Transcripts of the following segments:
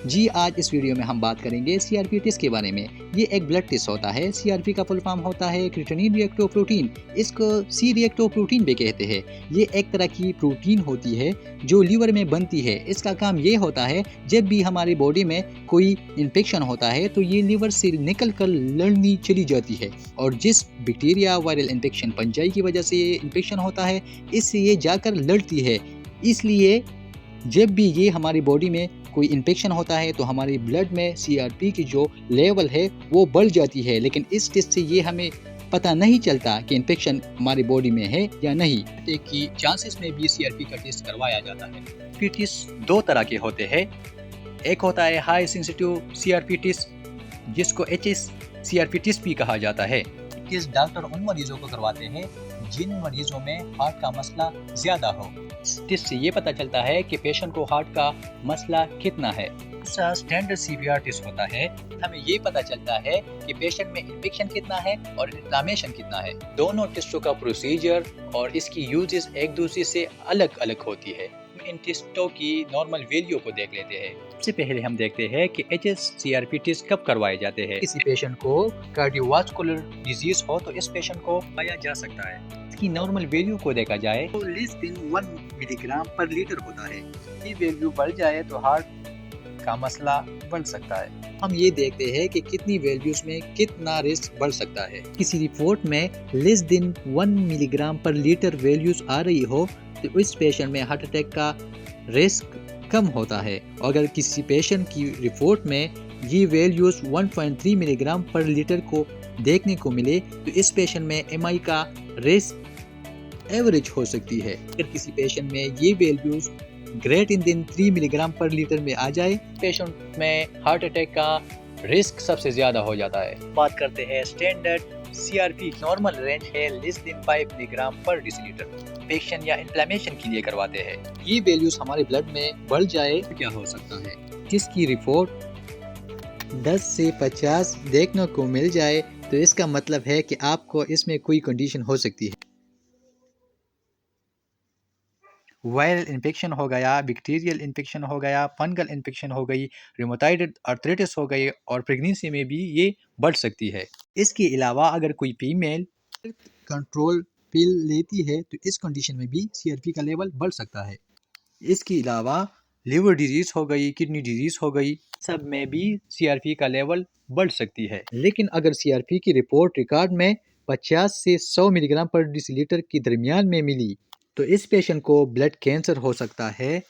जी, आज इस वीडियो में हम बात करेंगे सीआरपी टेस्ट के बारे में। ये एक ब्लड टेस्ट होता है। सीआरपी का फुल फॉर्म होता है क्रिएटिनिन रिएक्टिव प्रोटीन। इसको सी रिएक्टिव प्रोटीन भी कहते हैं। ये एक तरह की प्रोटीन होती है जो लीवर में बनती है। इसका काम ये होता है, जब भी हमारी बॉडी में कोई इन्फेक्शन होता है तो ये लीवर से निकल कर लड़नी चली जाती है, और जिस बैक्टीरिया वायरल इन्फेक्शन पंजाई की वजह से ये इन्फेक्शन होता है, इससे ये जाकर लड़ती है। इसलिए जब भी ये हमारी बॉडी में कोई इन्फेक्शन होता है तो हमारी ब्लड में सीआरपी की जो लेवल है वो बढ़ जाती है। लेकिन इस टेस्ट से ये हमें पता नहीं चलता कि इन्फेक्शन हमारी बॉडी में है या नहीं। कि चांसेस में भी सीआरपी का टेस्ट करवाया जाता है। सीआरपी टेस्ट दो तरह के होते हैं। एक होता है हाई सेंसिटिव सीआरपी टेस्ट, जिसको एचएस सीआरपी टेस्ट भी कहा जाता है। टेस्ट डॉक्टर उन मरीजों को करवाते हैं जिन मरीजों में हार्ट का मसला ज्यादा हो। टेस्ट से ये पता चलता है कि पेशेंट को हार्ट का मसला कितना है। दूसरा स्टैंडर्ड सीवीआर टेस्ट होता है। हमें ये पता चलता है कि पेशेंट में इन्फेक्शन कितना है और इन्फ्लेमेशन कितना है। दोनों टेस्टों का प्रोसीजर और इसकी यूजेस एक दूसरे से अलग अलग होती है। इन टेस्टों की नॉर्मल वैल्यू को देख लेते हैं। सबसे पहले हम देखते हैं कि एचएस-सीआरपी टेस्ट कब करवाए जाते हैं। किसी पेशेंट को कार्डियोवास्कुलर डिजीज हो तो इस पेशेंट को पाया जा सकता है। इसकी नॉर्मल वैल्यू को देखा जाए तो लेस देन 1 मिलीग्राम पर लीटर होता है। ये वैल्यू बढ़ जाए तो हार्ट का मसला बढ़ सकता है। हम ये देखते हैं कि कितनी वैल्यूज में कितना रिस्क बढ़ सकता है। किसी रिपोर्ट में लेस देन 1 मिलीग्राम पर लीटर वैल्यूज आ रही हो तो इस पेशेंट में हार्ट अटैक का रिस्क कम होता है। अगर किसी पेशेंट की रिपोर्ट में ये वैल्यूज 1.3 मिलीग्राम पर लीटर को देखने को मिले तो इस पेशेंट में एमआई का रिस्क एवरेज हो सकती है। अगर किसी पेशेंट में ये वैल्यूज ग्रेटर देन 3 मिलीग्राम पर लीटर में आ जाए, पेशेंट में हार्ट अटैक का रिस्क सबसे ज्यादा हो जाता है। बात करते हैं स्टैंडर्ड सीआरपी। नॉर्मल रेंज है लेस देन 5 मिलीग्राम पर डेसीलीटर। इन्फेक्शन या इन्फ्लेमेशन के लिए करवाते हैं। ये वैल्यूज हमारे ब्लड में बढ़ जाए तो क्या हो सकता है। जिसकी रिपोर्ट 10 से 50 देखने को मिल जाए तो इसका मतलब है कि आपको इसमें कोई कंडीशन हो सकती है। वायरल इन्फेक्शन हो गया, बैक्टीरियल इन्फेक्शन हो गया, फंगल इन्फेक्शन हो गई, रूमेटॉइड आर्थराइटिस हो गई, और प्रेगनेंसी में भी ये बढ़ सकती है। इसके अलावा अगर कोई फीमेल कंट्रोल पिल लेती है तो इस कंडीशन में भी सीआरपी का लेवल बढ़ सकता है। इसके अलावा लिवर डिजीज हो गई, किडनी डिजीज हो गई, सब में भी सीआरपी का लेवल बढ़ सकती है। लेकिन अगर सीआरपी की रिपोर्ट रिकॉर्ड में 50 से 100 मिलीग्राम पर डेसीलीटर के दरमियान में मिली तो इस पेशेंट को ब्लड कैंसर हो सकता है,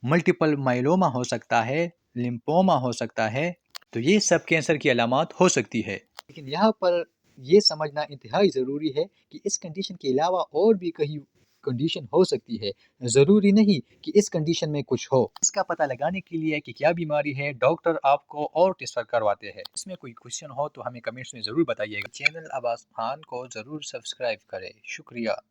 मल्टीपल माइलोमा हो सकता है, लिम्फोमा हो सकता है। तो ये सब कैंसर की अलामत हो सकती है। लेकिन यहाँ पर ये समझना इंतहाई ज़रूरी है कि इस कंडीशन के अलावा और भी कहीं कंडीशन हो सकती है। ज़रूरी नहीं कि इस कंडीशन में कुछ हो। इसका पता लगाने के लिए कि क्या बीमारी है, डॉक्टर आपको और टेस्ट करवाते हैं। इसमें कोई क्वेश्चन हो तो हमें कमेंट्स में ज़रूर बताइएगा। चैनल अब्बास खान को ज़रूर सब्सक्राइब करें। शुक्रिया।